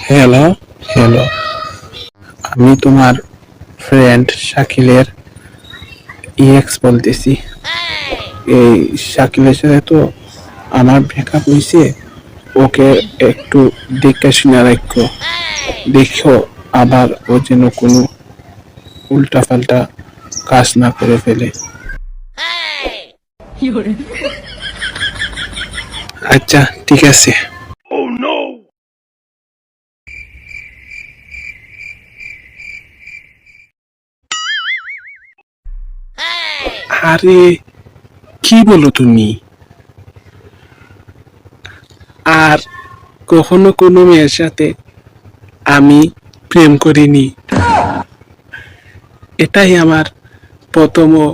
Hello, hello. আমি তোমার friend শাকিলের EX বলতেছি। এই শাকিলের সাথে তো আমার ব্রেকআপ হয়েছে। ওকে একটু দেখে শুনে রাখো। দেখো আবার ও যেন কোনো উল্টা পাল্টা কাজ না করে ফেলে। আচ্ছা, ঠিক আছে। আরে কি বলো তুমি? আর কখনো কোনো মেয়ের সাথে আমি প্রেম করিনি। এটাই আমার প্রথম ও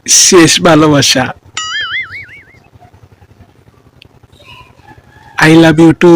শেষ ভালোবাসা। I love you two.